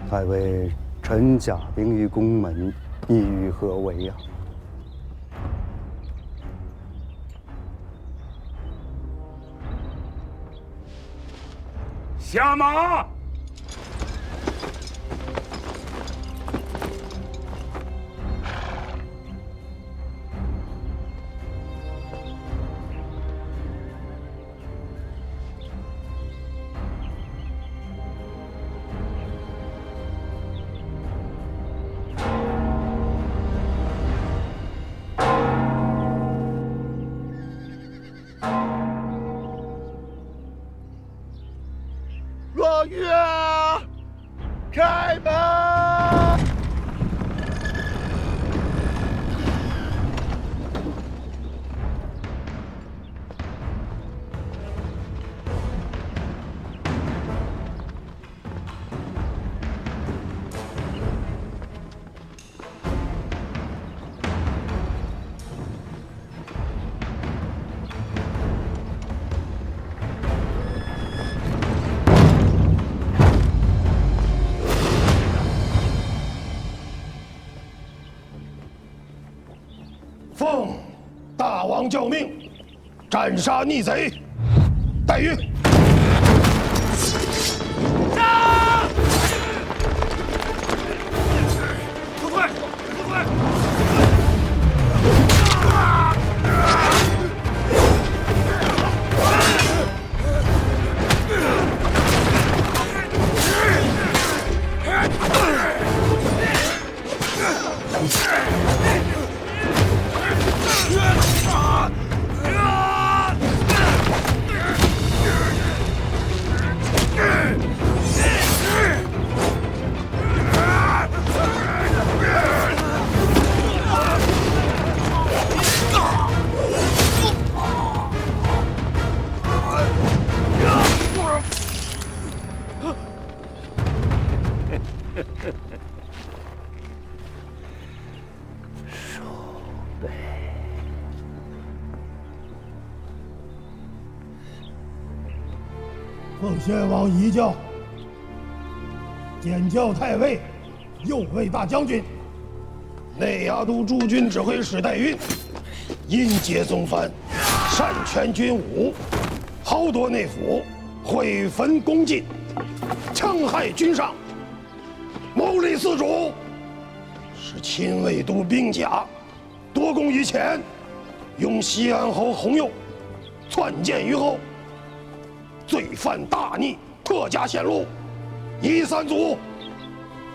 太尉陈甲兵于宫门，意欲何为呀？下马！若月，开门！奉大王教命，斩杀逆贼，待运。杀！快快快快！奉先王遗教，检校太尉，右卫大将军，内牙都驻军指挥使戴运，因结宗藩，擅权军武，豪夺内府，毁焚宫禁，戕害君上，谋立嗣主，使亲卫都兵甲夺功于前，拥西安侯弘佑篡谏于后。罪犯大逆，特加显露，夷三族。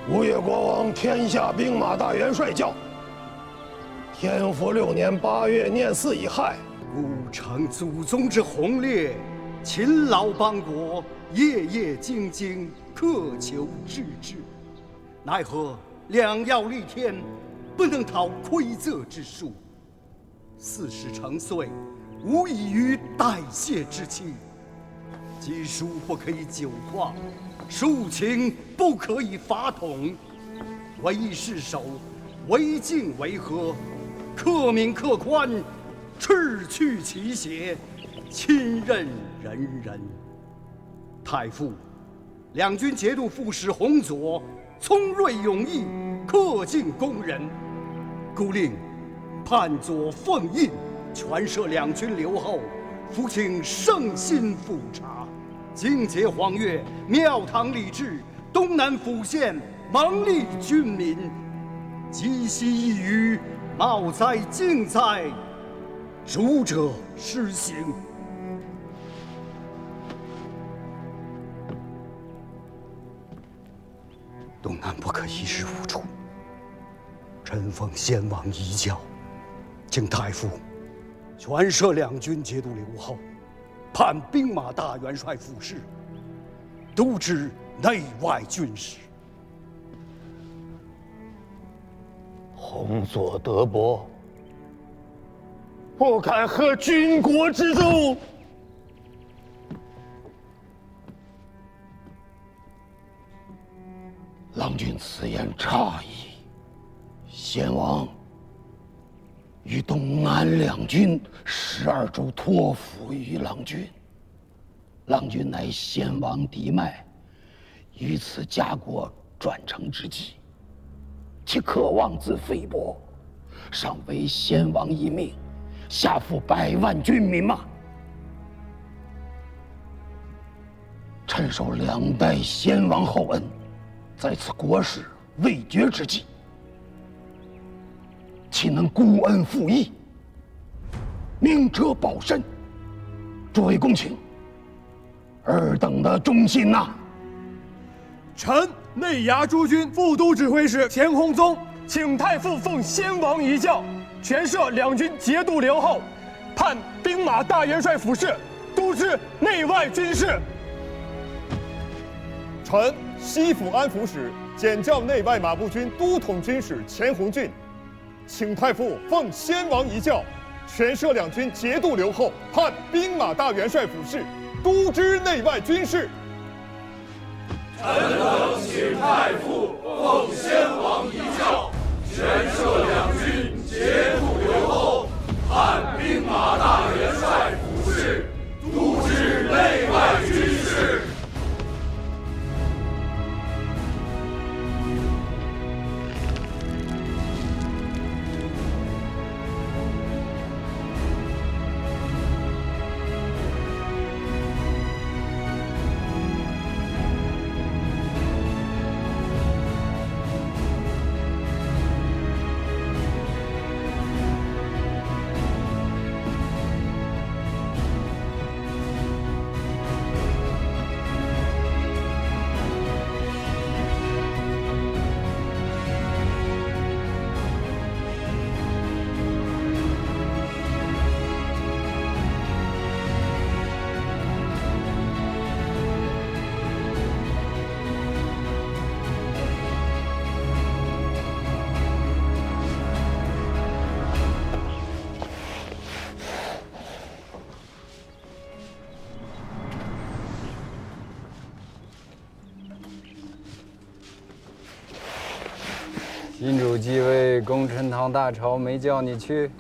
吴越国王天下兵马大元帅教。天福6年8月廿4乙亥，吾承祖宗之宏烈，勤劳邦国，夜夜精精，渴求致知。奈何两要立天，不能讨馈赠之术。40成岁，无异于代谢之期。经书不可以久化，庶情不可以法统。唯义是守，为敬为和，克明克宽，斥去其邪，亲任人人。太傅，两军节度副使洪佐聪锐勇毅，恪尽工人，故令判佐奉印，全摄两军留后，伏请圣心复查。靖节黄月，庙堂礼制，东南府县蒙利军民，积息一隅，茂哉靖哉，主者施行。东南不可一日无主。臣奉先王遗教，请太傅全摄两军节度留后，判兵马大元帅府事，督知内外军事。洪佐德薄，不敢合军国之宗。郎君此言差矣。先王与东安两军12州托付于郎君，郎君乃先王嫡脉，于此家国转成之际，其可妄自菲薄，上为先王一命，下负100万军民嘛。臣受2代先王厚恩，在此国事未决之际，岂能孤恩负义？明哲保身，诸位公卿，尔等的忠心呐！臣内衙诸军副都指挥使钱弘宗，请太傅奉先王遗教，全摄2军节度留后，判兵马大元帅府事，督知内外军事。臣西府安抚使检校内外马步军都统军使钱弘俊，请太傅奉先王遗教，全摄2军节度留后，判兵马大元帅府事，督知内外军事。臣等请太傅奉先王遗教，全摄2军节度留后，判兵马大元帅府事，督知内外军事。新主继位，功臣堂大朝没叫你去？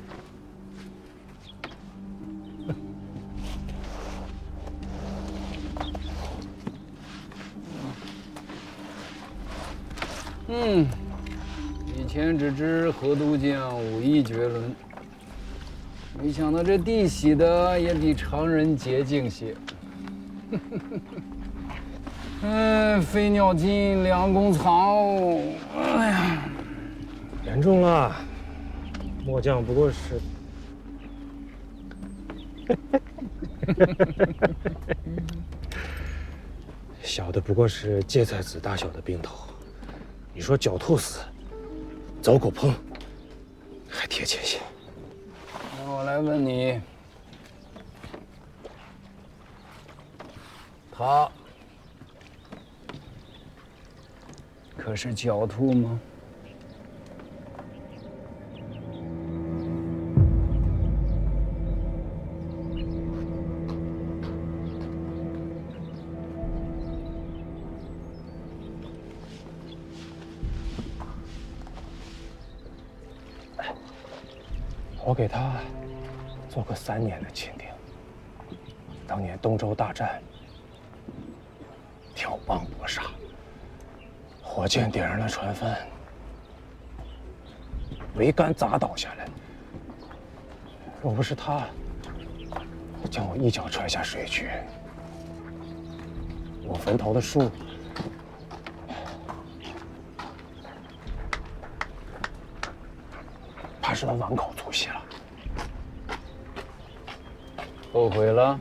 以前只知河都将武艺绝伦，没想到这弟媳的也比常人洁净些。飞鸟尽，良弓藏。哎呀！严重了，末将不过是……小的不过是芥菜籽大小的病头，你说狡兔死，走狗烹，还贴切些。那我来问你，他可是狡兔吗？我给他做过3年的钦定。当年东周大战，挑帮搏杀，火箭点燃了船帆，桅杆砸倒下来。若不是他将我一脚踹下水去，我坟头的树怕是能碗口粗细了。后悔了？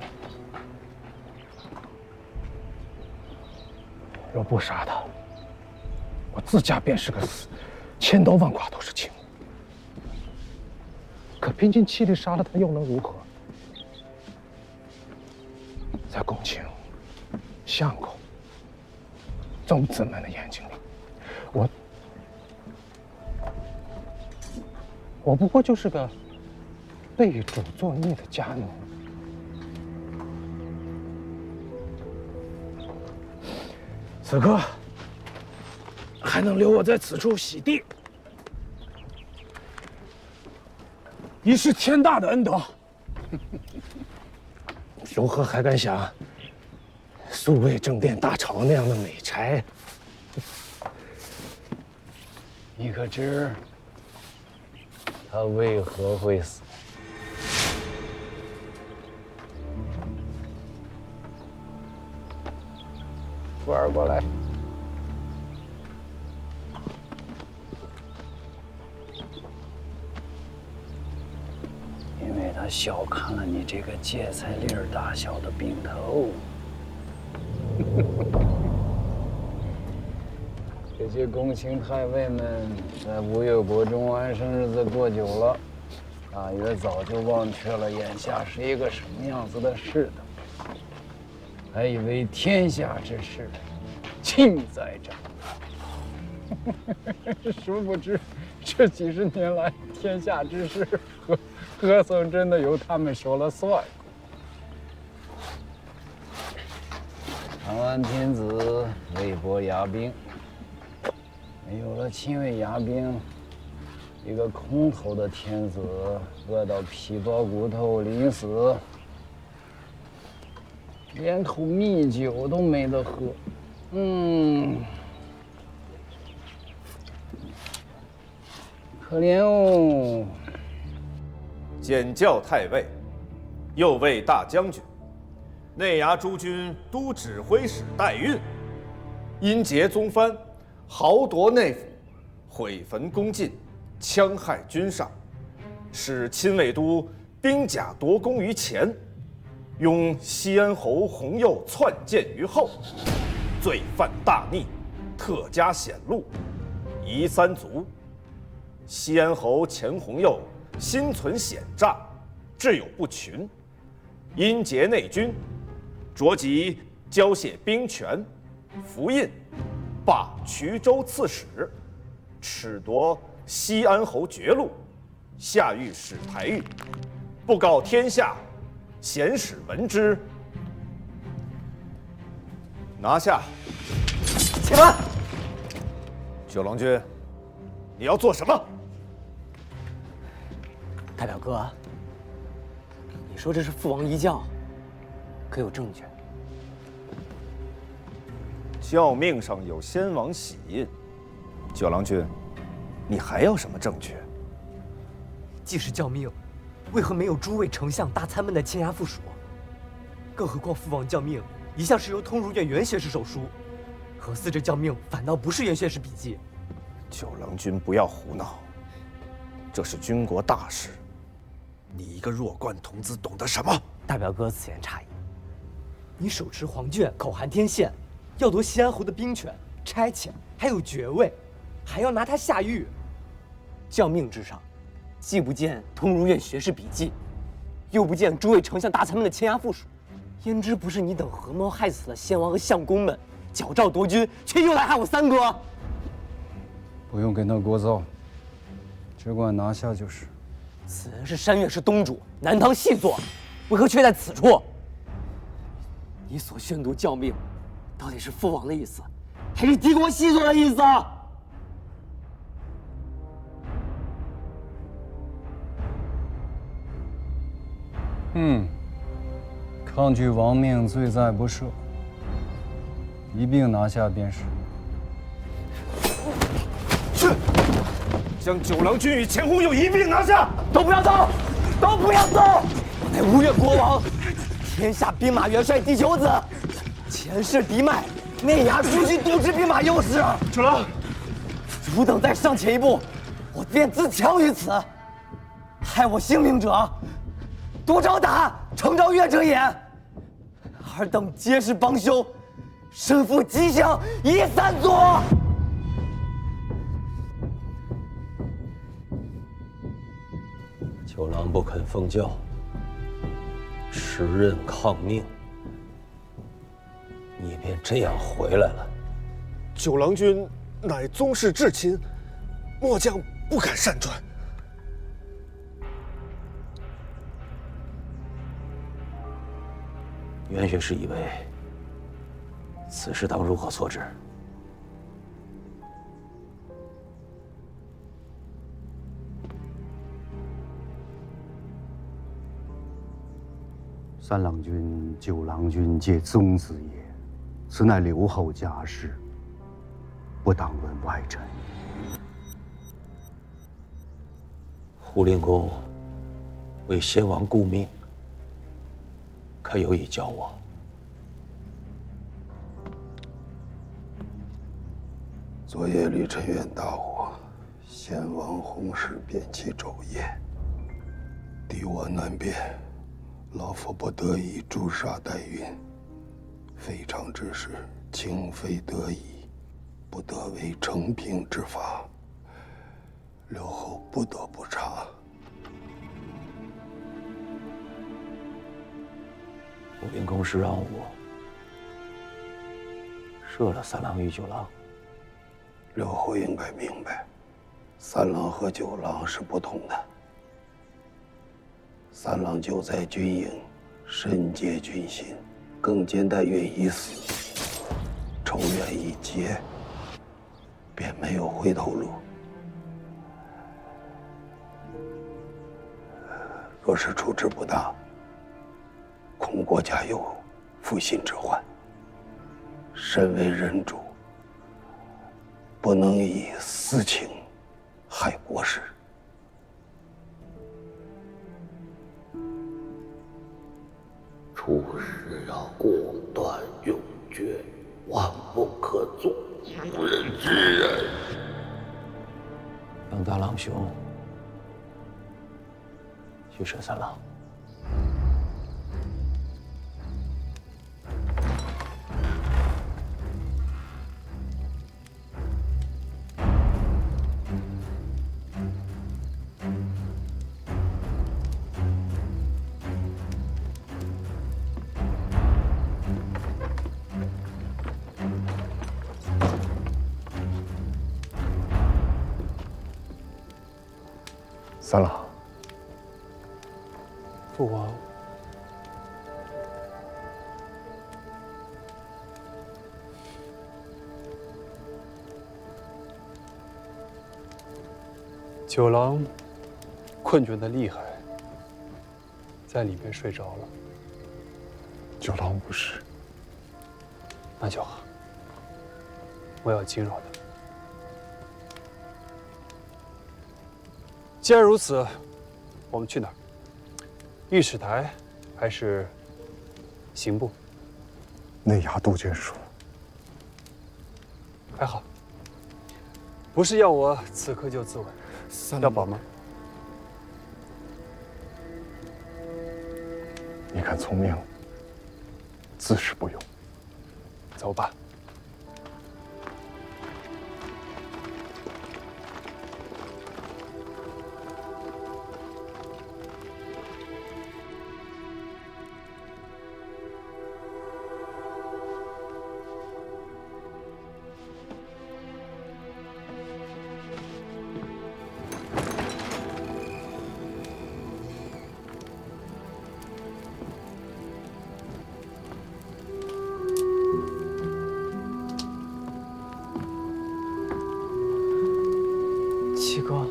若不杀他，我自家便是个死，千刀万剐都是轻。可拼尽气力杀了他，又能如何？在公卿、相公、宗子们的眼睛里，我不过就是个背主作孽的家奴。此刻还能留我在此处洗地，已是天大的恩德。如何还敢想素卫正殿大朝那样的美差？你可知他为何会死？富儿过来。因为他小看了你这个芥菜粒儿大小的兵头。这些公卿太尉们在吴越国中安生日子过久了，大约早就忘却了眼下是一个什么样子的世道，还以为天下之事尽在掌握。殊不知，这几十年来，天下之事何曾真的由他们说了算？长安天子魏博牙兵，没有了亲卫牙兵，一个空头的天子饿到皮包骨头临死，连口蜜酒都没得喝。可怜哦。检校太尉，右卫大将军，内衙诸军都指挥使代运，因劫宗藩，豪夺内府，毁焚宫禁，戕害军上，使亲卫都兵甲夺功于前，拥西安侯洪佑篡谏于后，罪犯大逆，特加显露，夷三族。西安侯钱洪佑心存险诈，志有不群，因劫内军，着即交械兵权，符印，罢衢州刺史，褫夺西安侯爵禄，下狱使台狱，布告天下，贤使闻之，拿下。且慢，九郎君，你要做什么？大表哥，你说这是父王遗教，可有证据？教命上有先王玺印。九郎君，你还要什么证据？既是教命，为何没有诸位丞相、大参们的签押附属？更何况父王教命一向是由通儒院袁学士手书，何似这教命反倒不是袁学士笔记？九郎君不要胡闹，这是军国大事，你一个弱冠童子懂得什么？大表哥此言差矣。你手持黄卷，口含天宪，要夺西安侯的兵权、差遣，还有爵位，还要拿他下狱。教命之上，既不见通儒院学士笔记，又不见诸位丞相大臣们的签押附属，焉知不是你等合谋害死了先王和相公们，矫诏夺军，却又来害我三哥？不用跟他聒噪，只管拿下就是。此人是山岳氏东主，南唐细作，为何却在此处？你所宣读教命，到底是父王的意思，还是敌国细作的意思？抗拒王命，罪在不赦，一并拿下便是。是，将九郎君与钱洪佑一并拿下！都不要走，都不要走！我乃吴越国王，天下兵马元帅第九子，前世嫡脉，内衙诸军都指兵马右使。九郎，汝等再上前一步，我便自强于此。害我性命者，独招打，诚招越者也。尔等皆是帮凶，身负吉祥，夷三族。九郎不肯奉教，持刃抗命，你便这样回来了。九郎君乃宗室至亲，末将不敢擅传。袁学士以为此事当如何措置？三郎君、九郎君皆宗子也，此乃留后家事，不当问外臣。武灵公为先王顾命，可有意教我？昨夜离尘院大火，先王洪氏便起昼夜，敌我难辨，老夫不得已诛杀代孕。非常之事，情非得已，不得为成平之法。刘后不得不查。武灵公是让我射了三郎与九郎。刘后应该明白，三郎和九郎是不同的。三郎久在军营，深结军心，更见代孕已死，仇怨已结，便没有回头路。若是处置不当，恐国家有负心之患。身为人主，不能以私情害国事。处事要果断永决，万不可做妇人之仁。让大郎兄去射三郎。三郎，父王，九郎困倦的厉害，在里面睡着了。九郎无事，那就好。我要惊扰他。既然如此，我们去哪儿？御史台还是刑部？内衙杜鹃说：“还好，不是要我此刻就自刎，要保吗？你看从命，自是不用。走吧。”七哥，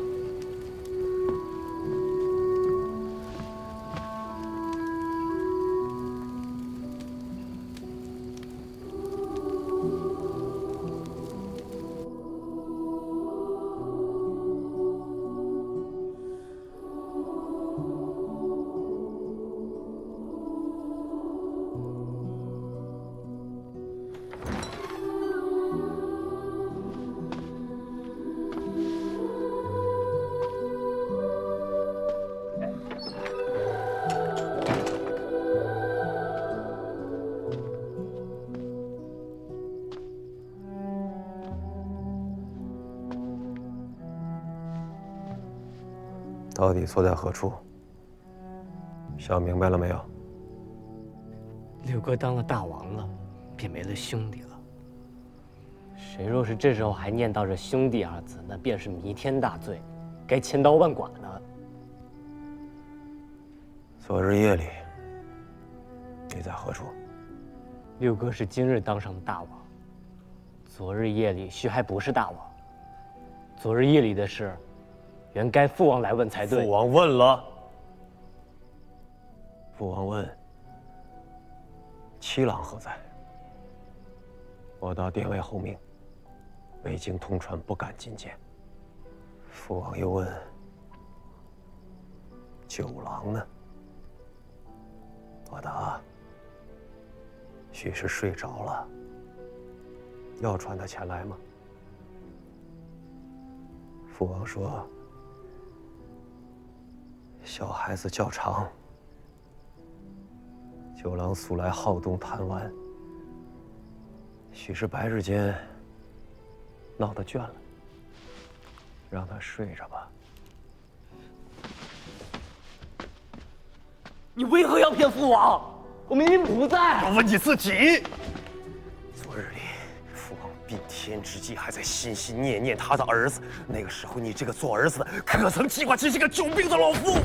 到底错在何处？想明白了没有？六哥当了大王了，便没了兄弟了。谁若是这时候还念叨着兄弟二字，那便是弥天大罪，该千刀万剐的。昨日夜里，你在何处？六哥是今日当上的大王，昨日夜里须还不是大王。昨日夜里的事，原该父王来问才对。父王问了。父王问：七郎何在？我到殿外候命，未经通传，不敢觐见。父王又问：九郎呢？我的，许是睡着了。要传他前来吗？父王说，小孩子较长。九郎素来好动贪玩，许是白日间闹得倦了，让他睡着吧。你为何要骗父王？我明明不在。我问你自己。昨日里，父王病天之际，还在心心念念他的儿子。那个时候，你这个做儿子的，可曾记挂起这个久病的老父？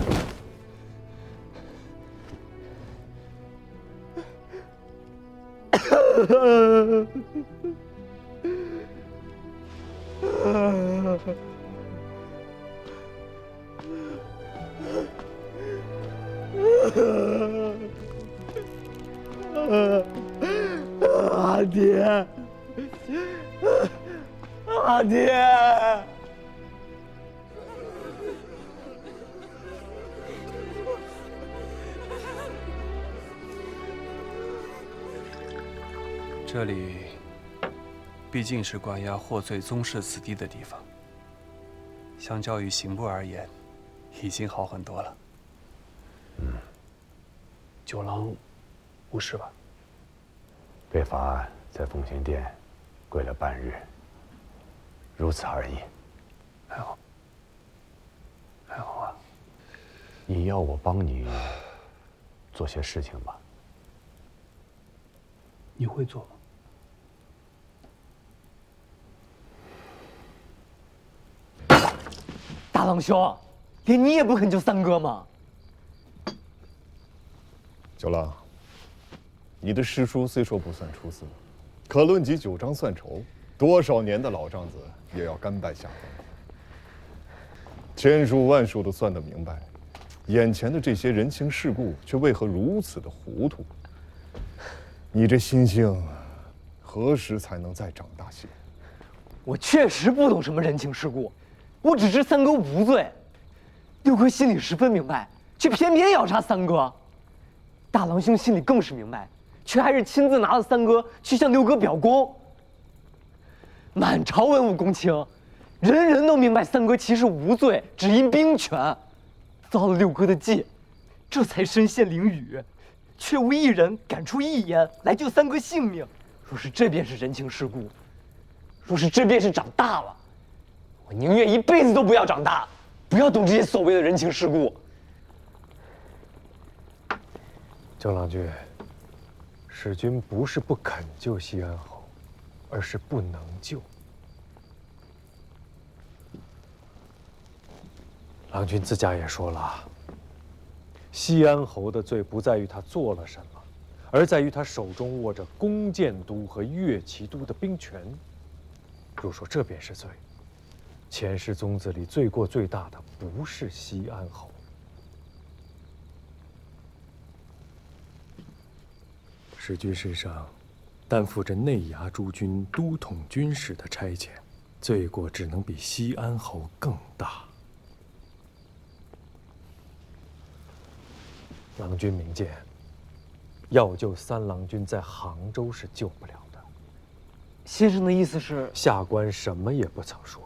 阿爹，阿爹！这里毕竟是关押获罪宗室子弟的地方，相较于刑部而言，已经好很多了。九郎无事吧？被罚在奉贤殿跪了半日，如此而已。还好，还好啊。你要我帮你做些事情吧？你会做吗？大郎兄，连你也不肯救三哥吗？九郎，你的师叔虽说不算出色，可论及九章算筹，多少年的老账子也要甘拜下风。千数万数都算得明白，眼前的这些人情世故却为何如此的糊涂？你这心性，何时才能再长大些？我确实不懂什么人情世故，我只知三哥无罪。六哥心里十分明白，却偏偏要杀三哥。大郎兄心里更是明白，却还是亲自拿了三哥去向六哥表功。满朝文武公卿，人人都明白三哥其实无罪，只因兵权，遭了六哥的忌，这才身陷囹圄，却无一人敢出一言来救三哥性命。若是这便是人情世故，若是这便是长大了，我宁愿一辈子都不要长大，不要懂这些所谓的人情世故。九郎君，使君不是不肯救西安侯，而是不能救。郎君自家也说了，西安侯的罪不在于他做了什么，而在于他手中握着弓箭都和乐骑都的兵权。若说这便是罪，前世宗子里罪过最大的不是西安侯。使君身上担负着内衙诸军都统军使的差遣，罪过只能比西安侯更大。郎君明鉴，要救三郎君在杭州是救不了的。先生的意思是？下官什么也不曾说。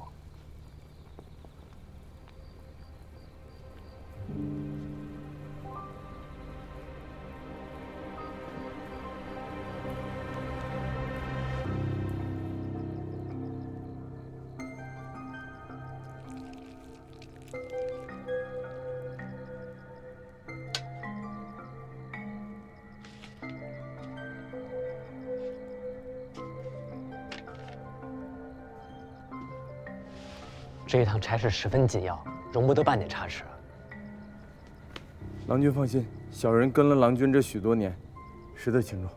这一趟差事十分紧要，容不得半点差池。郎君放心，小人跟了郎君这许多年，识得轻重。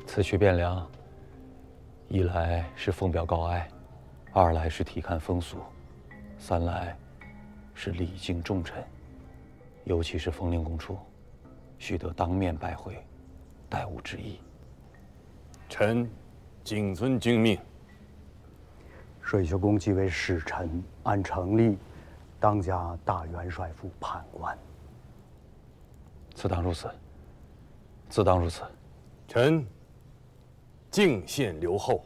此去汴梁，一来是奉表告哀，二来是体看风俗，三来是礼敬重臣，尤其是封令公处，须得当面拜会，待吾之意。臣谨遵君命。水秀公即为使臣，按常例，当加大元帅府判官。自当如此，自当如此。臣敬献刘后。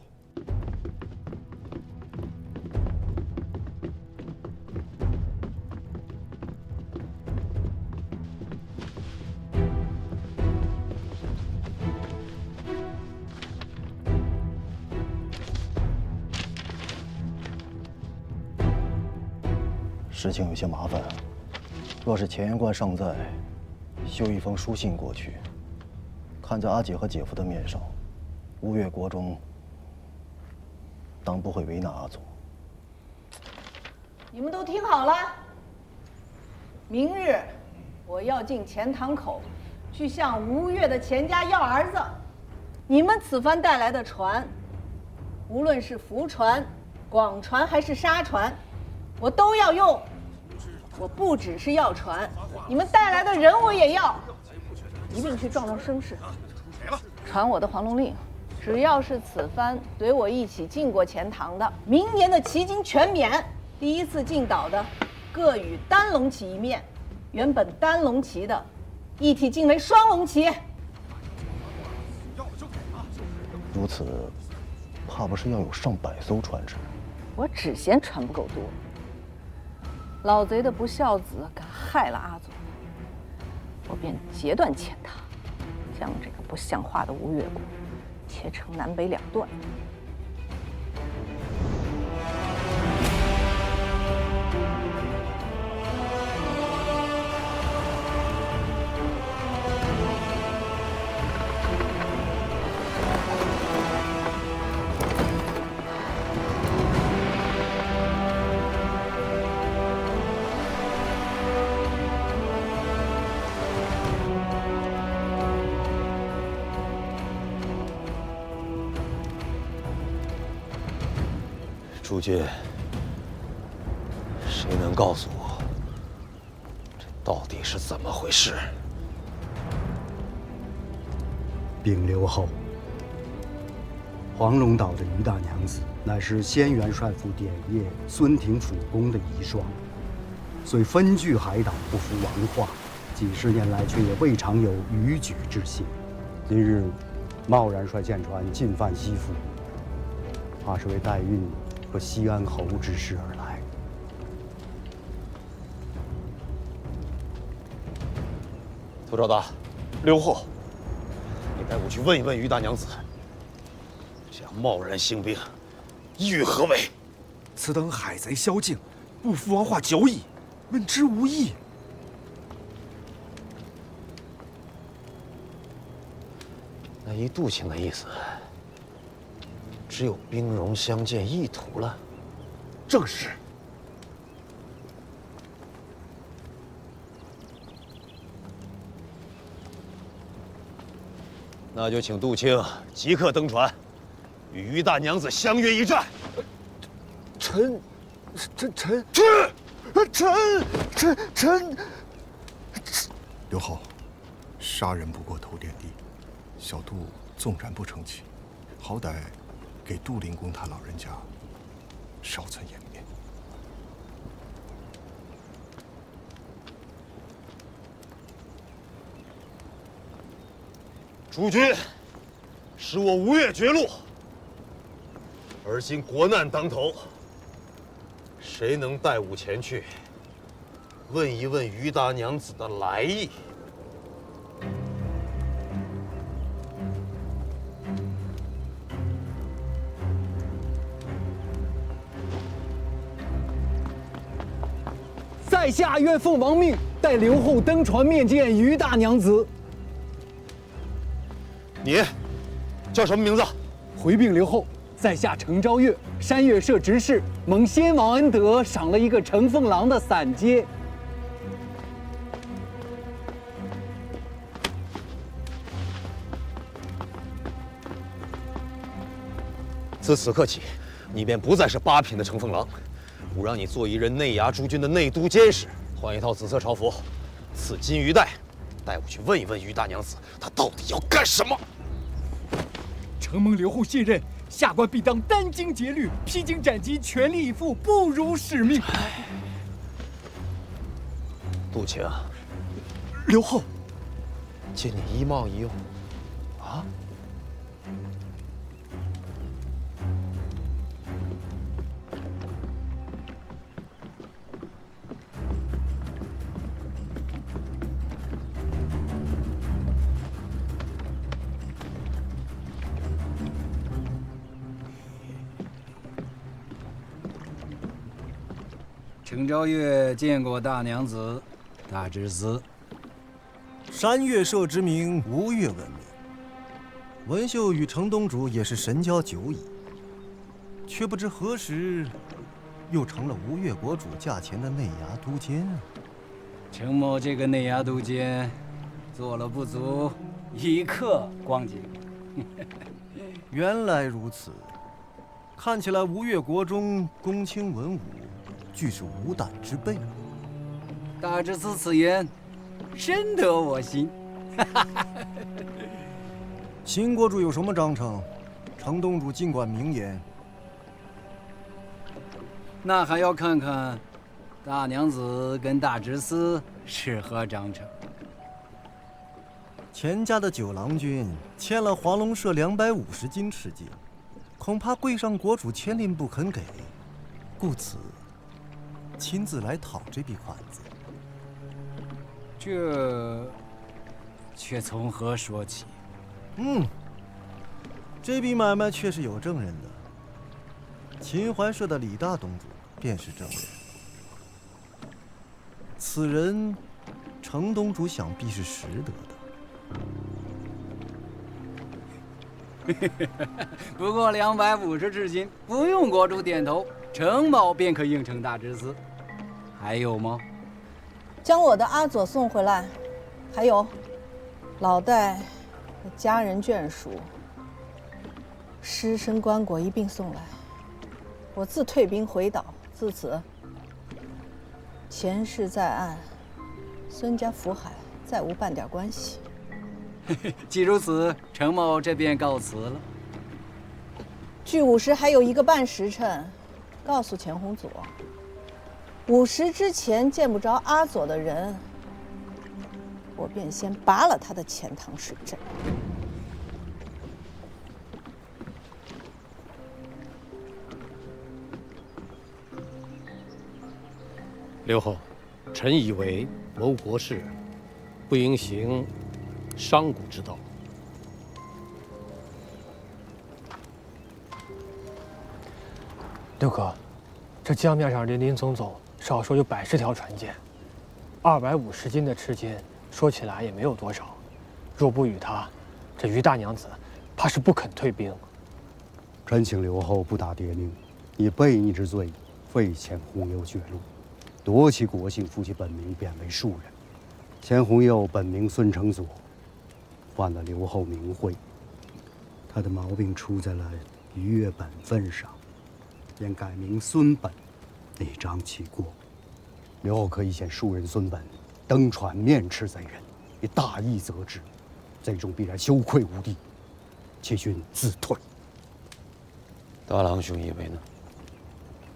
事情有些麻烦，若是乾元观尚在，修一封书信过去，看在阿姐和姐夫的面上，吴越国中当不会为难阿祖。你们都听好了，明日我要进钱塘口，去向吴越的钱家要儿子。你们此番带来的船，无论是福船、广船还是沙船，我都要用。我不只是要船，你们带来的人我也要，一并去壮壮声势。传我的黄龙令，只要是此番怼我一起进过钱塘的，明年的旗津全免。第一次进岛的，各与单龙旗一面；原本单龙旗的，一体进为双龙旗。如此，怕不是要有上百艘船只。我只嫌船不够多。老贼的不孝子敢害了阿祖，我便截断钱塘，将这个不像话的吴越国切成南北两段。诸君，谁能告诉我，这到底是怎么回事？禀刘后，黄龙岛的于大娘子乃是先元帅府典业孙廷辅公的遗孀，虽分据海岛，不服王化，几十年来却也未尝有逾矩之心。今日贸然率舰船进犯西府，怕是为代运和西安侯之事而来。涂昭达，刘后，你带我去问一问于大娘子，这样贸然兴兵，意欲何为？此等海贼宵禁，不服王化久矣，问之无益。那依杜卿的意思，只有兵戎相见意图了。正是。那就请杜卿即刻登船，与于大娘子相约一战。臣，刘后，杀人不过头点地，小杜纵然不成器，好歹给杜灵公他老人家稍存颜面。诸君，使我吴越绝路。而今国难当头，谁能带吾前去，问一问于大娘子的来意？在下愿奉王命，带刘后登船面见于大娘子。你叫什么名字？回禀刘后，在下程昭月，山岳社执事，蒙先王恩德，赏了一个乘凤郎的散阶。自此刻起，你便不再是8品的乘凤郎，吾让你做一任内衙诸军的内都监使，换一套紫色朝服，赐金鱼袋，带我去问一问于大娘子，她到底要干什么。承蒙刘后信任，下官必当殚精竭虑，披荆斩棘，全力以赴，不辱使命。杜情，刘后，借你一冒一用。啊？程昭月见过大娘子、大侄子。山岳社之名，吴越闻名。文秀与程东主也是神交久矣，却不知何时又成了吴越国主驾前的内衙督监啊！程某这个内衙督监，做了不足1刻光景。原来如此，看起来吴越国中公卿文武，俱是无胆之辈。大侄子此言，深得我心。秦国主有什么章程，程东主尽管明言。那还要看看大娘子跟大侄子是何章程。钱家的九郎君欠了黄龙社250斤赤金，恐怕柜上国主千令不肯给，故此亲自来讨这笔款子。这却从何说起？这笔买卖确实有证人的，秦淮社的李大东主便是证人。此人，程东主想必是识得的。不过250赤金，不用国主点头，程某便可应承大侄子。还有吗？将我的阿佐送回来，还有老戴的家人眷属、尸身棺椁一并送来。我自退兵回岛，自此前世在岸，孙家福海再无半点关系。既如此，程某这便告辞了。距午时还有1个半时辰，告诉钱洪佐，5时之前见不着阿佐的人，我便先拔了他的钱塘水阵。刘后，臣以为谋国事，不应行商贾之道。六哥，这江面上林林总总，少说有100条船舰，250斤的赤金，说起来也没有多少。若不与他，这于大娘子怕是不肯退兵。臣请刘后不打迭宁，以悖逆之罪，废钱弘佑爵禄，夺其国姓，复其本名，贬为庶人。钱弘佑本名孙承佐，换了刘后名讳。他的毛病出在了逾越本分上，便改名孙本，以彰其过。刘后可以遣庶人孙本登船面斥贼人，以大义责之，贼众必然羞愧无地，其君自退。大郎兄以为呢？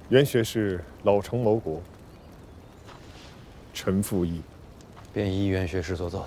袁学士老成谋国，臣附议。便依袁学士所奏。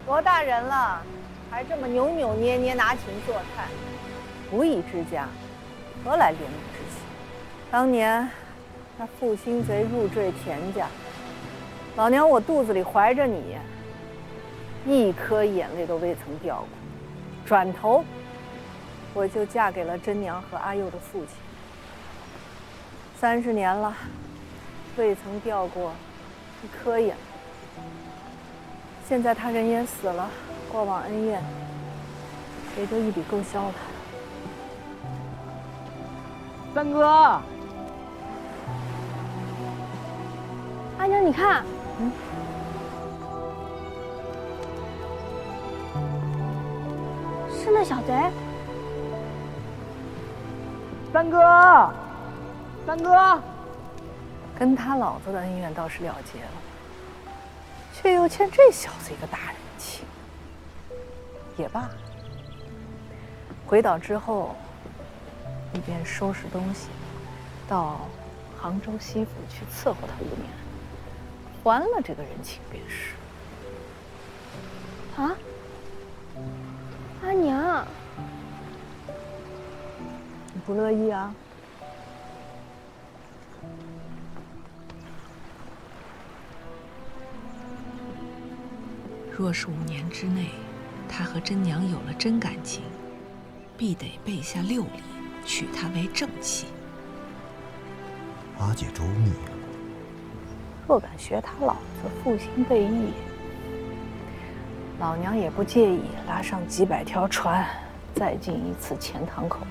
多大人了，还这么扭扭捏捏拿琴做菜，无以之家，何来怜悯之心？当年那负心贼入赘田家，老娘我肚子里怀着你，一颗眼泪都未曾掉过。转头，我就嫁给了真娘和阿佑的父亲。30年了，未曾掉过一颗眼泪。现在他人也死了，过往恩怨也就一笔勾销了。三哥，阿娘，你看，是那小贼。三哥，三哥，跟他老子的恩怨倒是了结了，却又欠这小子一个大人情。也罢，回岛之后，你便收拾东西，到杭州西府去伺候他5年，还了这个人情便是。啊，阿娘，你不乐意啊？若是5年之内，他和真娘有了真感情，必得备下6礼，娶她为正妻。阿姐周密。若敢学他老子负心背义，老娘也不介意拉上几百条船，再进一次钱塘口。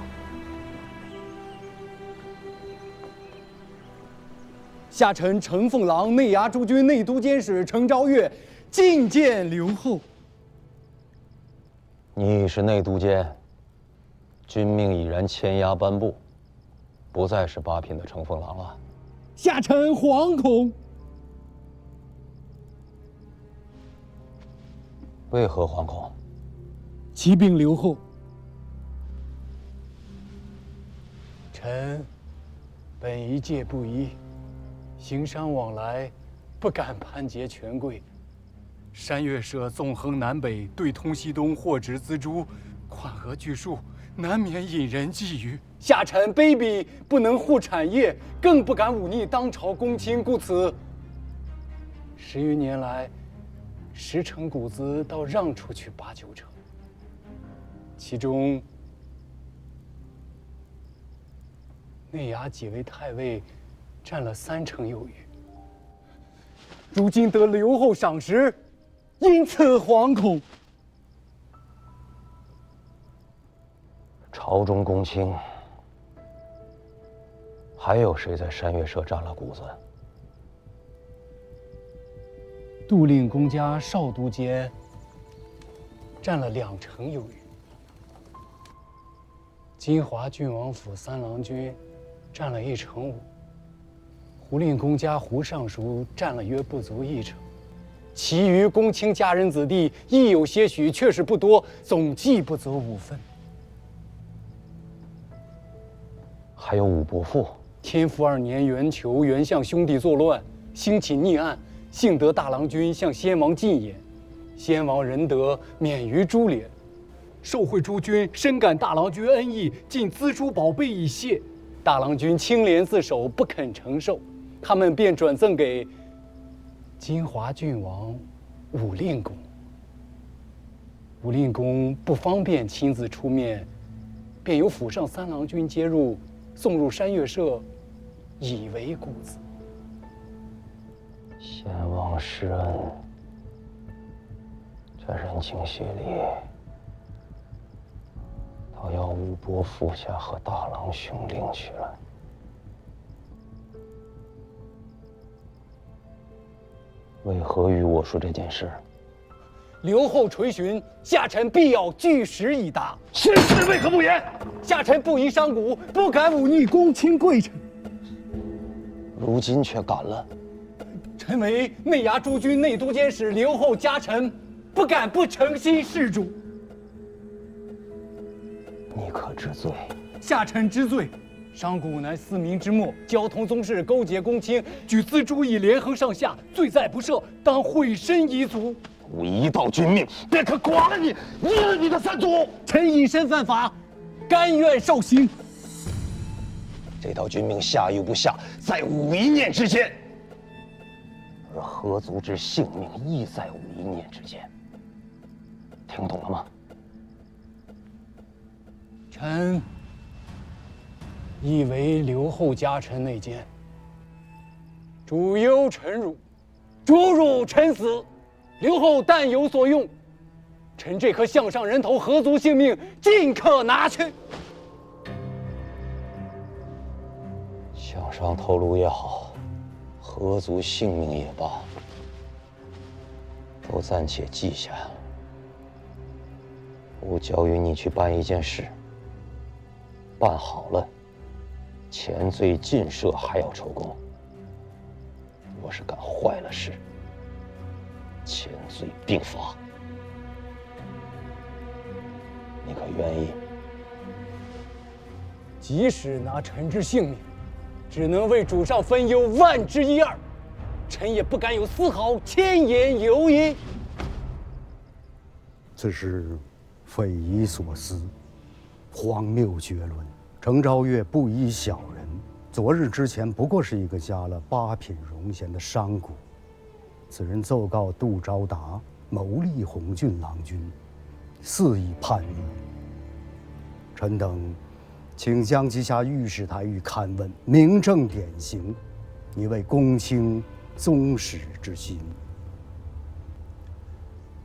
下臣承奉郎内衙诸军内都监使程昭岳觐见刘后。你已是内都监，军命已然签押颁布，不再是8品的承奉郎了。下臣惶恐。为何惶恐？启禀刘后，臣本一介布衣，行商往来，不敢攀结权贵。山岳社纵横南北，对通西东，货值资铢，款额巨数，难免引人觊觎。下臣卑鄙，不能护产业，更不敢忤逆当朝公卿，故此10余年来，10成谷子倒让出去8、9成，其中内衙几位太尉占了3成有余。如今得刘后赏识，因此惶恐。朝中公卿，还有谁在山岳社占了谷子？杜令公家少都监占了2成有余。金华郡王府3郎君占了1成5。胡令公家胡尚书占了约不足1成，其余公卿家人子弟亦有些许，却是不多，总计不足5分。还有武伯父。天福2年，元囚袁相兄弟作乱，兴起逆案，幸得大郎君向先王进言，先王仁德，免于株连。受贿诸军深感大郎君恩义，尽资铢宝贝以谢。大郎君清廉自守，不肯承受，他们便转赠给金华郡王武令公。武令公不方便亲自出面，便由府上3郎君接入，送入山岳社，以为谷子。先王施恩，这人情协力，倒要武伯父下和大郎兄领取了。为何与我说这件事？刘后垂询，下臣必要据实以答。先师为何不言？下臣不疑商贾，不敢忤逆公卿贵臣。如今却敢了。臣为内衙诸军内都监使刘后家臣，不敢不诚心事主。你可知罪？下臣知罪。商贾乃4民之末，交通宗室勾结公卿，举资铢以连横上下，罪在不赦，当毁身遗族。我一道君命，便可剐了你，灭了你的3族。臣以身犯法，甘愿受刑。这道君命下与不下，在武一念之间，而何族之性命亦在武一念之间。听懂了吗？臣以为刘后家臣内奸，主忧臣辱，主辱臣死。刘后但有所用，臣这颗项上人头何族性命尽可拿去。项上头颅也好，何族性命也罢，都暂且记下。我交予你去办一件事，办好了，前罪尽赦，还要抽功。若是敢坏了事，前罪并罚。你可愿意？即使拿臣之性命，只能为主上分忧万之一二，臣也不敢有丝毫千言有隐。此事匪夷所思，荒谬绝伦。程昭岳不依小人，昨日之前不过是一个加了8品荣衔的商贾。此人奏告杜昭达谋立红郡郎君，肆意叛逆。臣等请将其下御史台狱勘问，明正典刑，以为公卿宗室之心。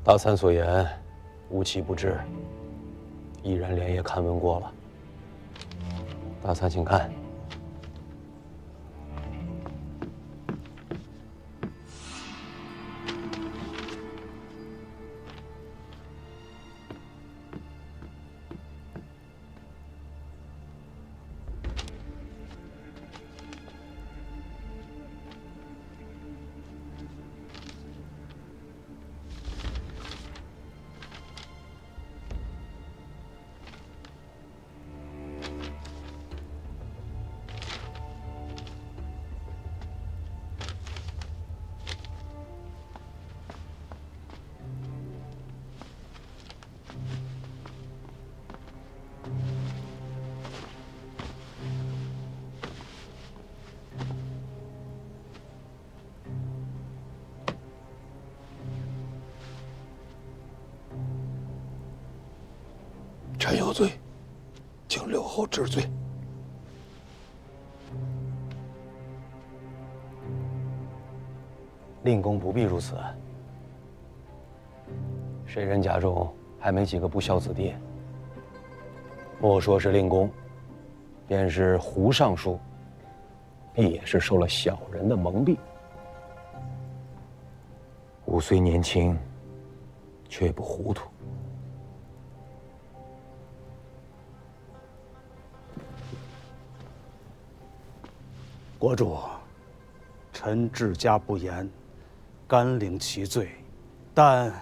大参所言，无奇不知，毅然连夜勘问过了。大参请看。臣有罪，请刘后治罪。令公不必如此。谁人家中还没几个不孝子弟？莫说是令公，便是胡尚书，必也是受了小人的蒙蔽。吾虽年轻，却不糊涂。国主，臣治家不严，甘领其罪，但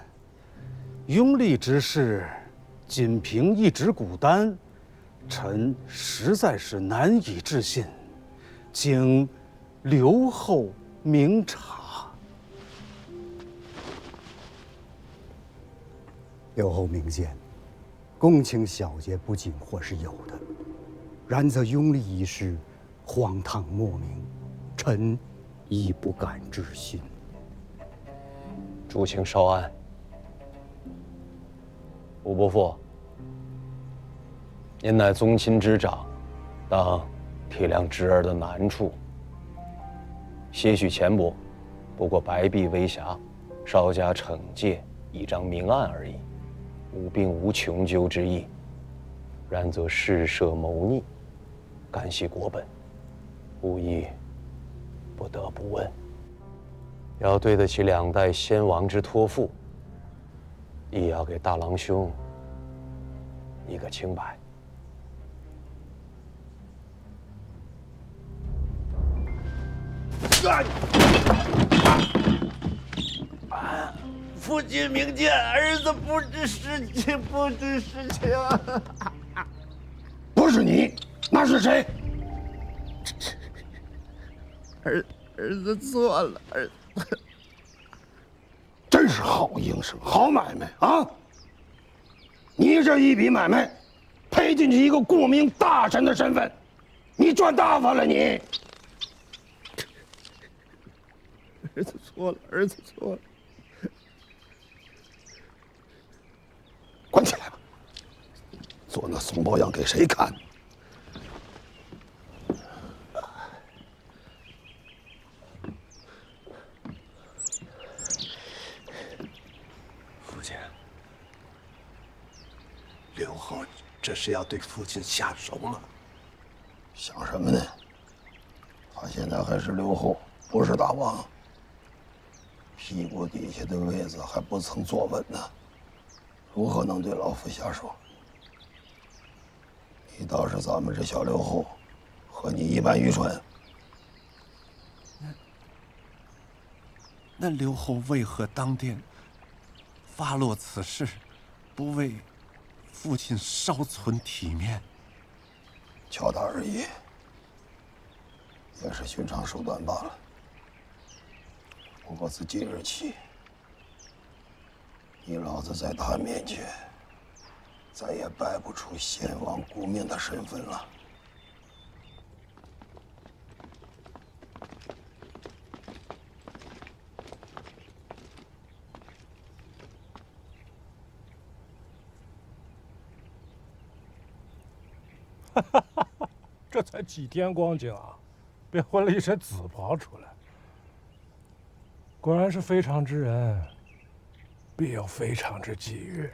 拥立之事仅凭一纸古单，臣实在是难以置信，请刘后明察。刘后明鉴，公卿小节不谨或是有的，然则拥立一事荒唐莫名，臣亦不敢置信。诸卿稍安。吴伯父，您乃宗亲之长，当体谅侄儿的难处。些许钱帛，不过白璧微瑕，稍加惩戒，一张明案而已，吾并无穷究之意。然则事涉谋逆，干系国本，吾亦不得不问。要对得起2代先王之托付，亦要给大郎兄一个清白。父亲明鉴，儿子不知事情，不知事情。不是你，那是谁？儿子错了，儿子。真是好营生，好买卖啊！你这一笔买卖，赔进去一个顾命大臣的身份，你赚大发了你！儿子错了，儿子错了。宋宝阳给谁看？父亲，刘后这是要对父亲下手吗？想什么呢？他现在还是刘后，不是大王，屁股底下的位子还不曾坐稳呢，如何能对老夫下手？你倒是咱们这小刘后，和你一般愚蠢。那刘后为何当殿发落此事，不为父亲稍存体面？巧打而已，也是寻常手段罢了。不过自今日起，你老子在他面前再也摆不出先王顾命的身份了。这才几天光景啊，便混了一身紫袍出来，果然是非常之人，必有非常之际遇。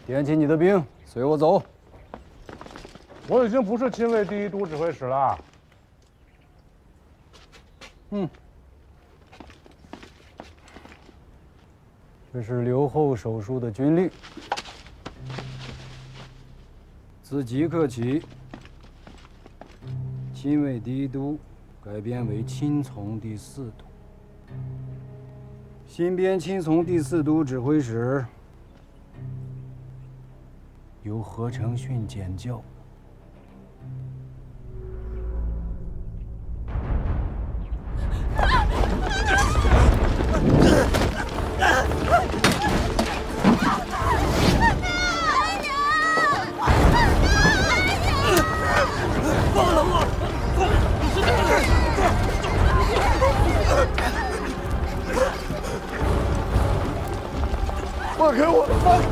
点起你的兵，随我走。我已经不是亲卫第一都指挥使了。这是刘后手书的军令。自即刻起，亲卫第一都改编为亲从第四都。新编亲从第四都指挥使由何承训检校。放开我！放开！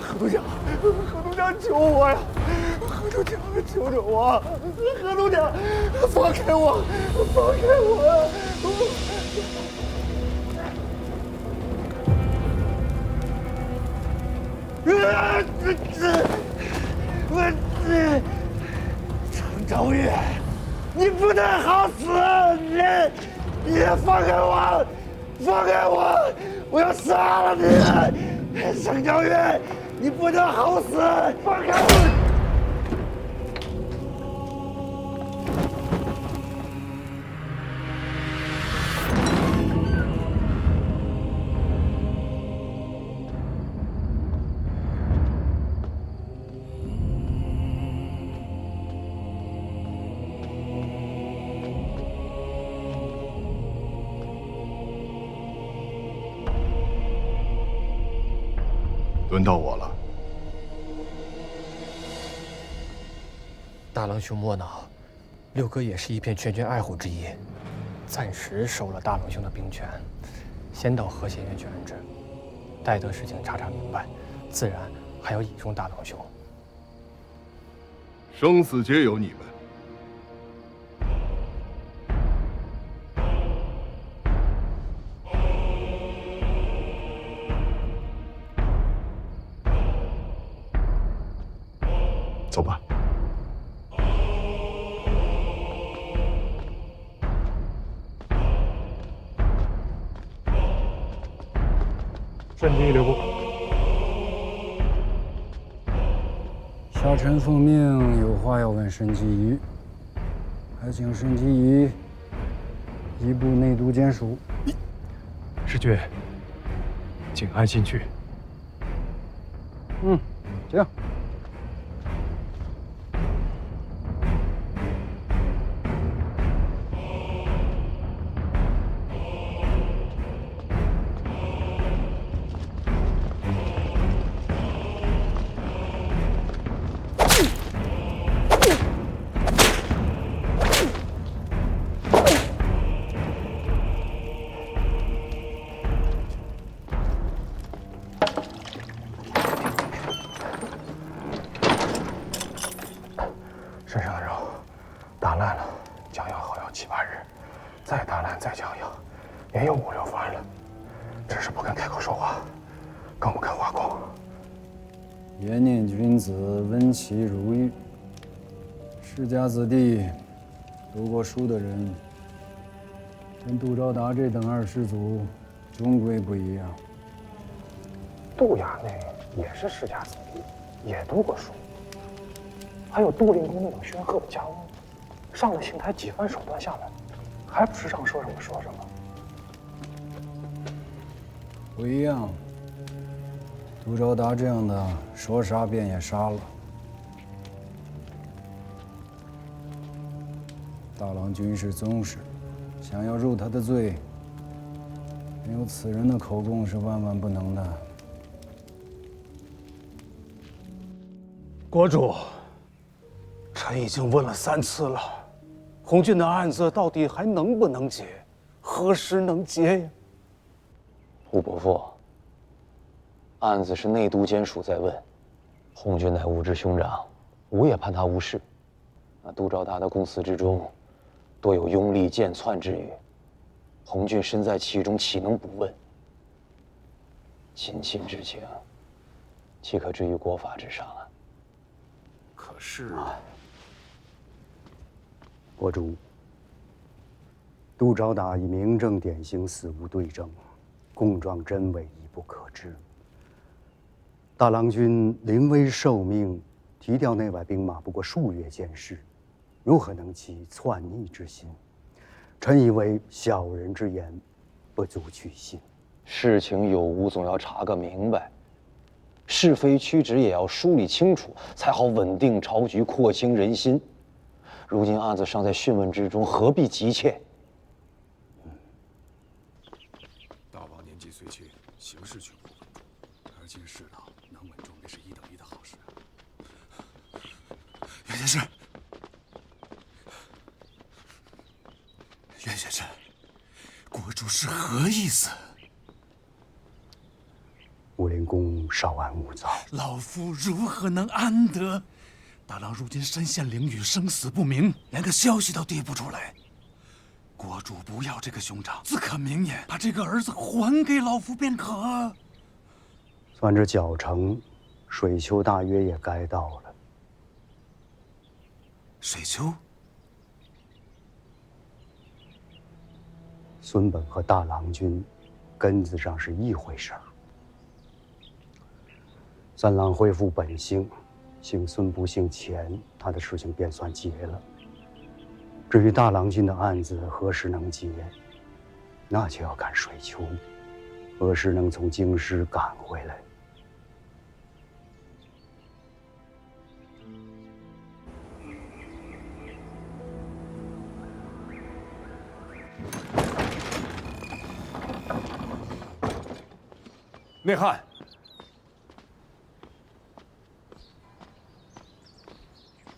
何东家，何东家救我呀！何东家，救救我！何东家，放开我！放开我！程昭月，你不能好死！你放开我！放开我！我要杀了你！程昭月，你不能好死！放开我！轮到我了。大郎兄莫恼，六哥也是一片拳拳爱护之意，暂时收了大郎兄的兵权，先到和贤院去安置，待得事情查查明白，自然还要倚重大郎兄。生死皆由你们。走吧。慎听留步。下臣奉命有话要问申纪仪，还请申纪仪移步内都监署。世君，请安心去。这样。大难了，将要还要7、8日，再大难再将要，也有5、6番了。只是不肯开口说话，更不肯挖矿。延年君子，温其如玉。世家子弟，读过书的人，跟杜昭达这等二世祖，终归不一样。杜衙内也是世家子弟，也读过书。还有杜令公那等煊赫的家务，上了邢台几番手段下来，还不是让说什么说什么？不一样。杜昭达这样的，说杀便也杀了。大郎君是宗室，想要入他的罪，没有此人的口供是万万不能的。国主，臣已经问了3次了，红俊的案子到底还能不能结？何时能结呀？胡伯父，案子是内都监署在问，红俊乃无知兄长，吾也判他无事。那杜昭达的供词之中，多有拥立剑篡之语，红俊身在其中，岂能不问？亲亲之情，岂可置于国法之上啊？可是，国主，杜昭达以明正典刑，死无对证，供状真伪亦不可知。大郎君临危受命，提调内外兵马不过数月间事，如何能起篡逆之心？臣以为小人之言，不足取信。事情有无，总要查个明白。是非曲直也要梳理清楚，才好稳定朝局，廓清人心。如今案子尚在讯问之中，何必急切？大王年纪虽轻，行事却不稳重，而今世道能稳重，也是1等1的好事。袁先生，袁先生，国主是何意思？武灵公稍安勿躁，老夫如何能安得？大郎如今身陷囹圄，生死不明，连个消息都递不出来。国主不要这个兄长，自可明言，把这个儿子还给老夫便可。算这脚程，水丘大约也该到了。水丘？孙本和大郎君，根子上是一回事儿。三郎恢复本姓，姓孙不姓钱，他的事情便算结了。至于大郎君的案子何时能结，那就要看水丘何时能从京师赶回来。内翰。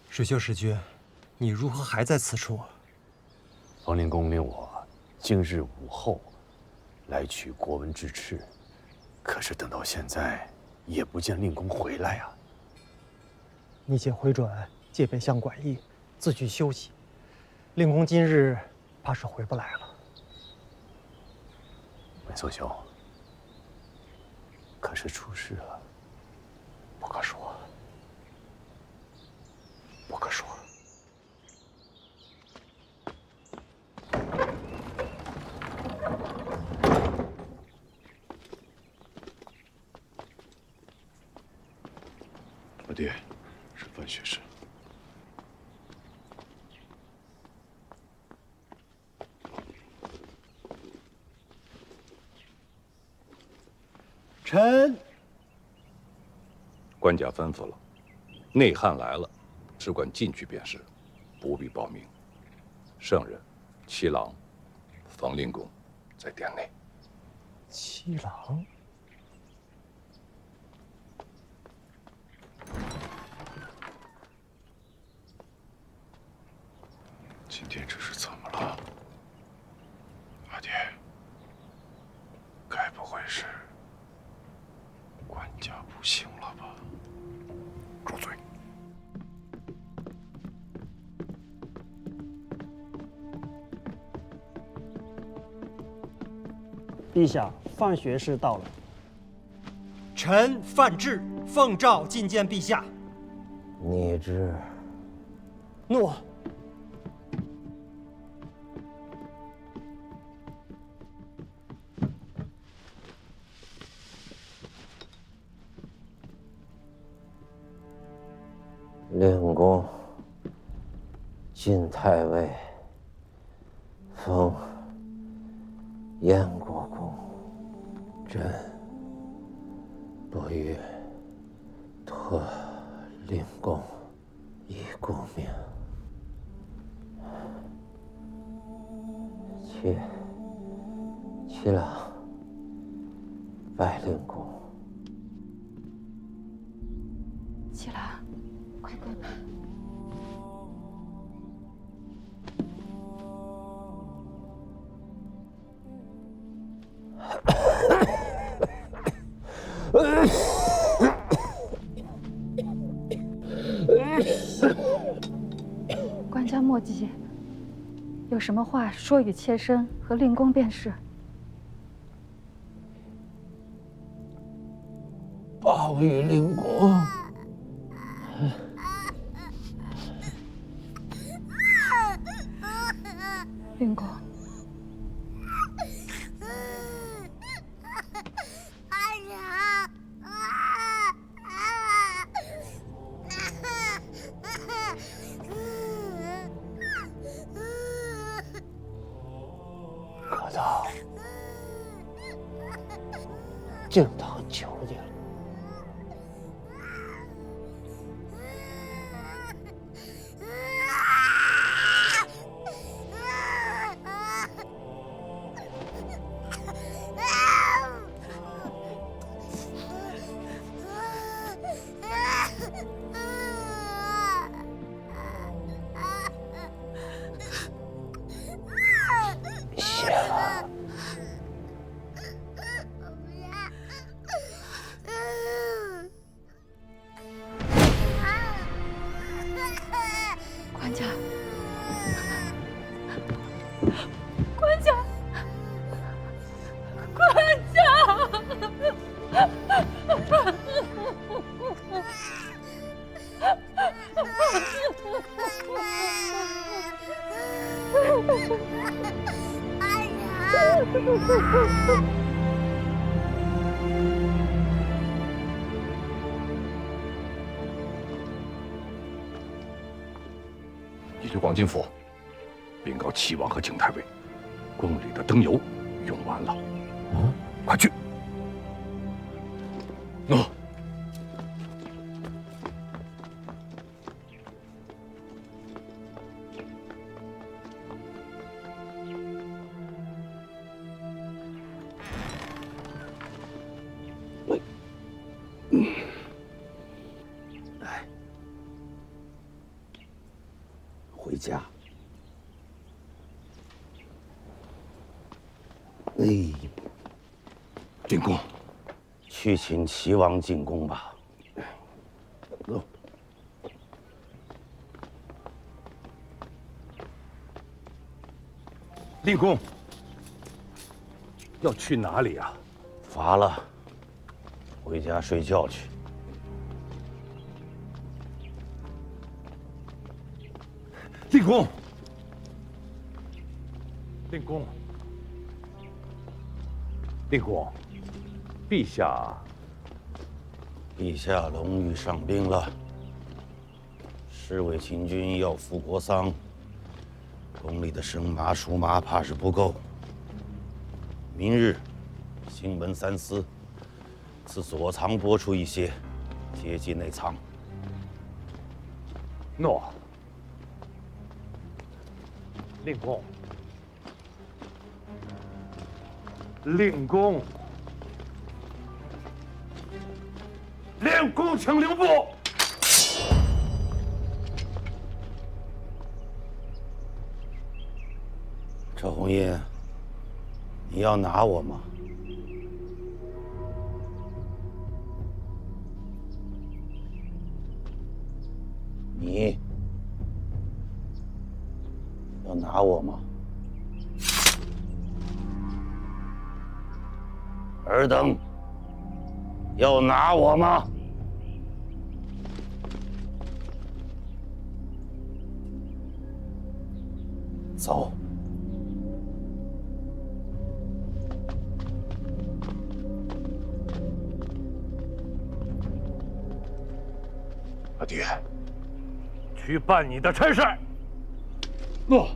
水丘使君，你如何还在此处？冯令公令我今日午后来取国文之敕，可是等到现在也不见令公回来啊。逆剑回转，戒备相馆驿，自去休息。令公今日怕是回不来了。文宗兄，可是出事了？不可说，不可说。老爹，是范学士。臣。官家吩咐了，内翰来了，只管进去便是，不必报名。圣人、七郎、冯令公在殿内。七郎。今天这是怎么了？阿爹，该不会是官家不幸了吧？住嘴！陛下，范学士到了。臣范质奉诏觐见陛下。你知。诺。令公晋太尉，封燕国公，朕不欲托令公以顾命。七郎拜令公。七郎，快过来。官家莫急，有什么话说与妾身和令公便是。报与令公。令公。可道敬堂求你了。官家，官家，官家！你去广进府禀告齐王和景太尉，宫里的灯油用完了。快去！诺。回家。进宫，去请齐王进宫吧。令公，要去哪里啊？乏了，回家睡觉去。令公，令公，令公，陛下，陛下龙玉上兵了，侍卫秦军要赴国丧，宫里的生麻熟麻怕是不够。明日，星门三司自所藏拨出一些，接进内藏。诺。令公，令公，令公，请留步。赵红英，你要拿我吗？你要拿我吗？尔等要拿我吗？走。阿爹，去办你的差事。诺。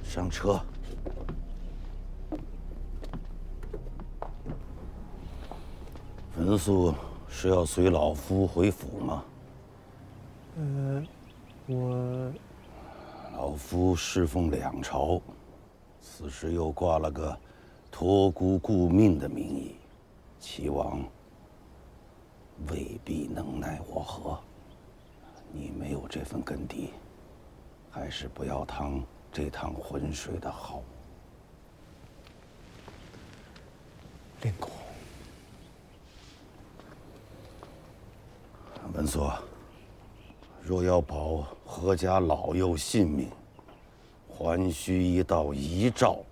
上车。文素是要随老夫回府吗？老夫侍奉两朝，此时又挂了个托孤顾命的名义，齐王未必能奈我何。你没有这份根底，还是不要趟这趟浑水的好。令公，文所，若要保何家老幼性命，还需一道遗诏。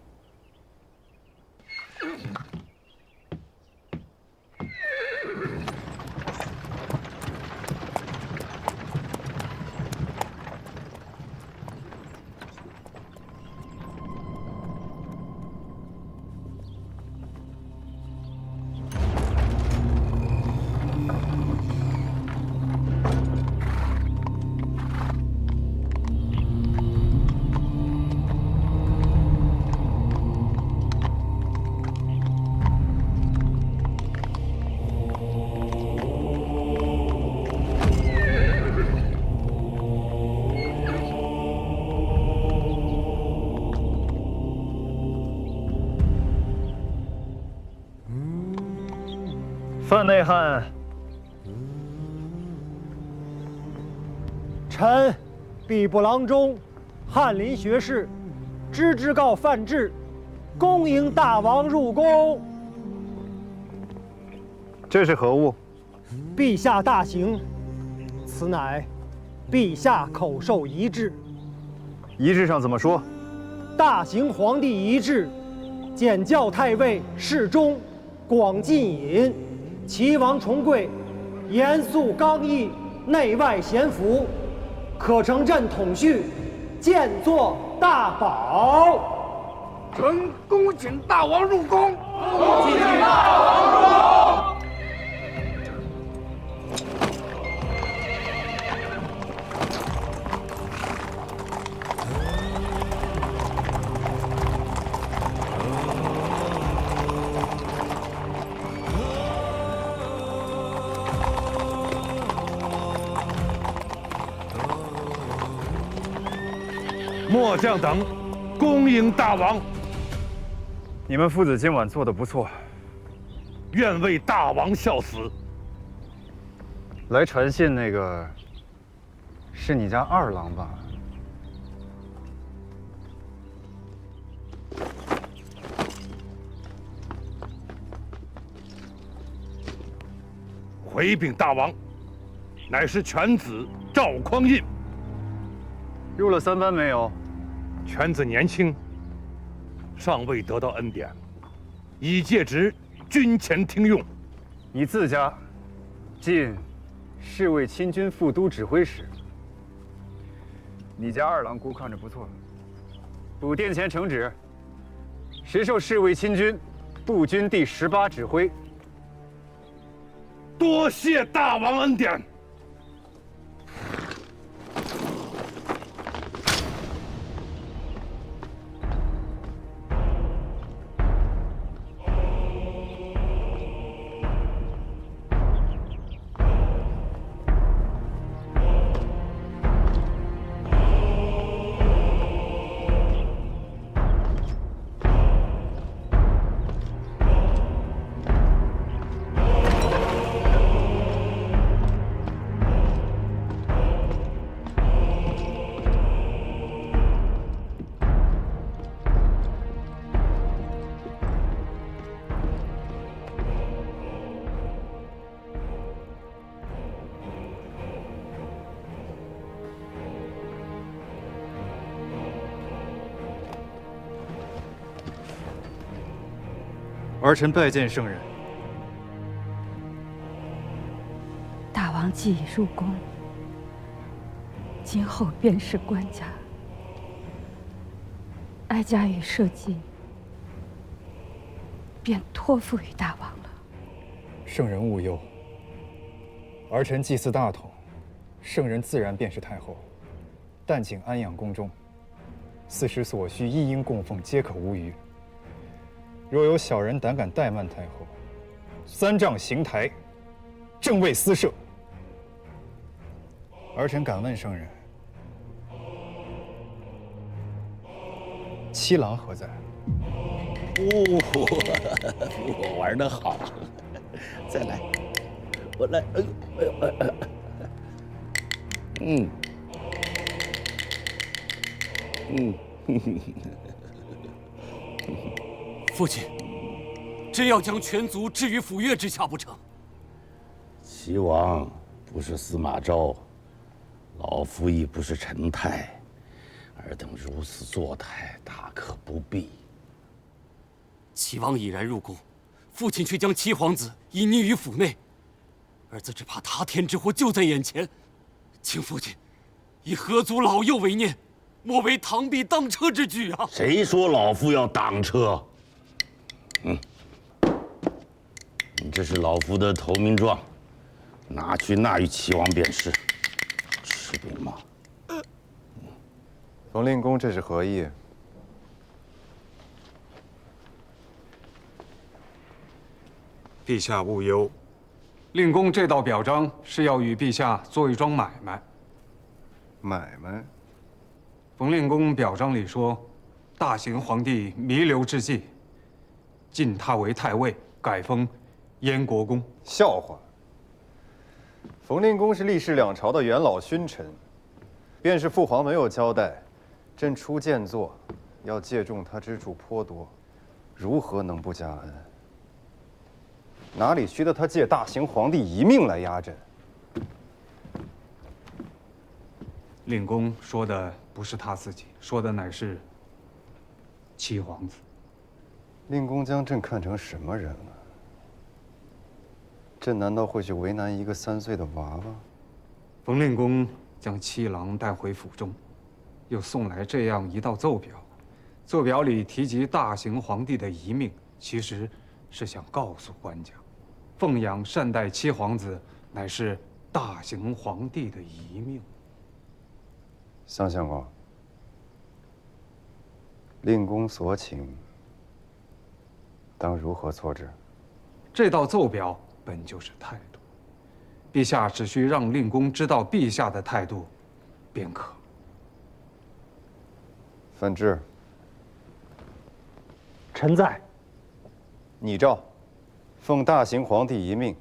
范内汉，臣吏部郎中，翰林学士，知告范质，恭迎大王入宫。这是何物？陛下大行，此乃陛下口授遗志。遗志上怎么说？大行皇帝遗志，简教太尉侍中，广进隐。齐王重贵，严肃刚毅，内外贤服，可承朕统恤，建作大宝。臣恭请大王入宫。恭请大王入宫。末将等恭迎大王。你们父子今晚做得不错，愿为大王效死。来传信那个是你家二郎吧？回禀大王，乃是犬子赵匡胤。入了3班没有？犬子年轻，尚未得到恩典，已借职军前听用。你自家晋侍卫亲军副都指挥使，你家二郎估看着不错。补殿前承旨，实授侍卫亲军步军第18指挥。多谢大王恩典。儿臣拜见圣人。大王既已入宫，今后便是官家，哀家与社稷便托付于大王了。圣人勿忧，儿臣祭祀大统，圣人自然便是太后。但请安养宫中，四时所需一应供奉，皆可无虞。若有小人胆敢怠慢太后，3丈刑台，正位私设。儿臣敢问圣人，七郎何在？我玩得好，再来，我来，父亲，真要将全族置于府岳之下不成？齐王不是司马昭，老夫亦不是陈泰，尔等如此作态，大可不必。齐王已然入宫，父亲却将七皇子隐匿于府内，儿子只怕塌天之祸就在眼前，请父亲以合族老幼为念，莫为螳臂当车之举啊！谁说老夫要当车？你这是老夫的投名状，拿去纳于齐王便是。吃饼吗？冯令公这是何意？陛下勿忧，令公这道表彰是要与陛下做一桩买卖。买卖？冯令公表彰里说，大行皇帝弥留之际，晋他为太尉，改封燕国公。笑话！冯令公是历世两朝的元老勋臣，便是父皇没有交代，朕出谏作，要借重他之处颇多，如何能不加恩？哪里须得他借大行皇帝一命来压朕？令公说的不是他自己，说的乃是七皇子。令公将朕看成什么人了？朕难道会去为难一个3岁的娃娃？冯令公将七郎带回府中，又送来这样一道奏表，奏表里提及大行皇帝的遗命，其实是想告诉官家，奉养善待七皇子，乃是大行皇帝的遗命。桑相公，令公所请，当如何措置？这道奏表本就是态度，陛下只需让令公知道陛下的态度，便可。范质，臣在。拟诏，奉大行皇帝遗命，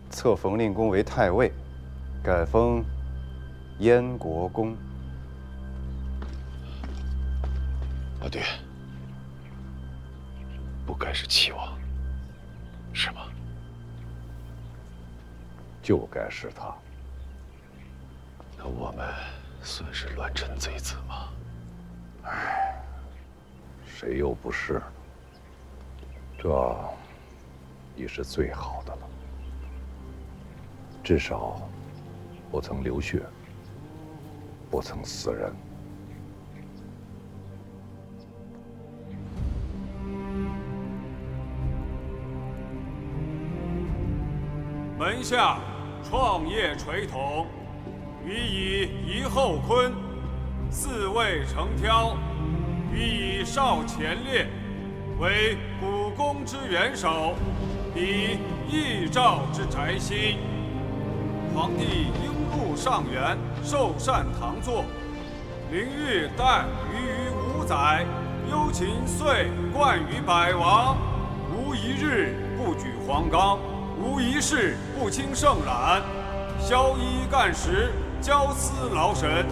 册冯令公为太尉，改封燕国公。老爹，不该是齐王，是吗？就该是他。那我们算是乱臣贼子吗？唉，谁又不是？这已是最好的了。至少不曾流血，不曾死人。门下创业垂统，予以仪后坤，4位承挑，予以少前列，为古宫之元首，以义诏之宅心。皇帝应入上元，受禅堂坐，灵玉诞于5载，幽禽岁冠于百王，无一日不举皇纲。无一事不轻圣览，宵衣干食，交思劳神，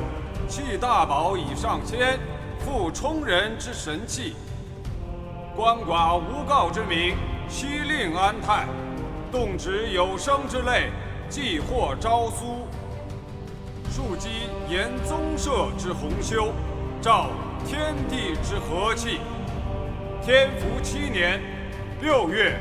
弃大宝以上仙，复充人之神器。鳏寡无告之名，悉令安泰；动止有生之类，既获昭苏。庶几言宗社之宏修，照天地之和气。天福7年， 6月。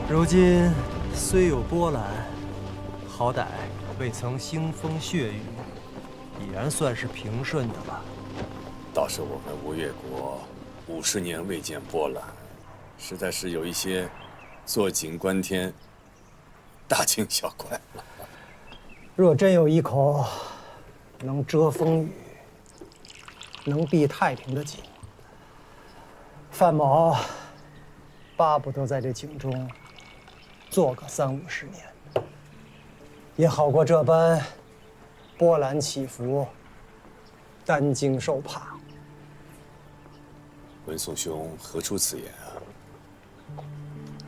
如今虽有波澜，好歹未曾腥风血雨，已然算是平顺的了。倒是我们吴越国50年未见波澜，实在是有一些坐井观天，大惊小怪了。若真有一口能遮风雨、能避太平的井，范某巴不得在这井中做个30、50年，也好过这般波澜起伏、担惊受怕。文颂兄何出此言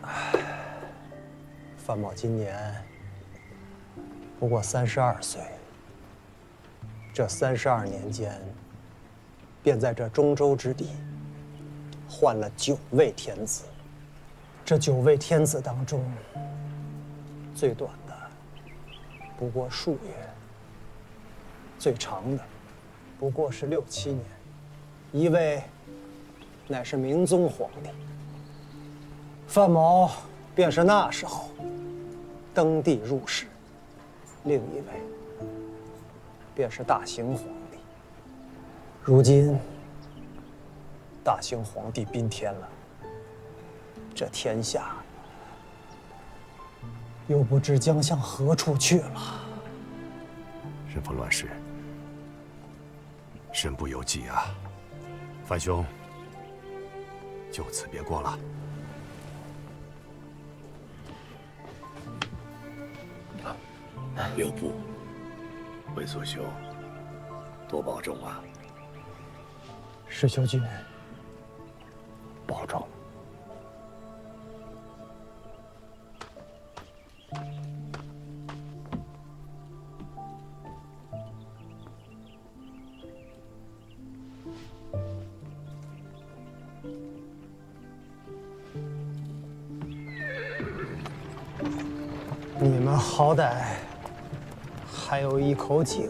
啊？范某今年不过32岁，这32年间，便在这中州之地换了9位天子。这9位天子当中，最短的不过数月，最长的不过是6、7年。一位乃是明宗皇帝，范某便是那时候登第入仕；另一位便是大行皇帝。如今大行皇帝宾天了，这天下又不知将向何处去了。人不乱世，身不由己啊！范兄，就此别过了。留步，文所兄，多保重啊！石修君，保重。你们好歹还有一口井。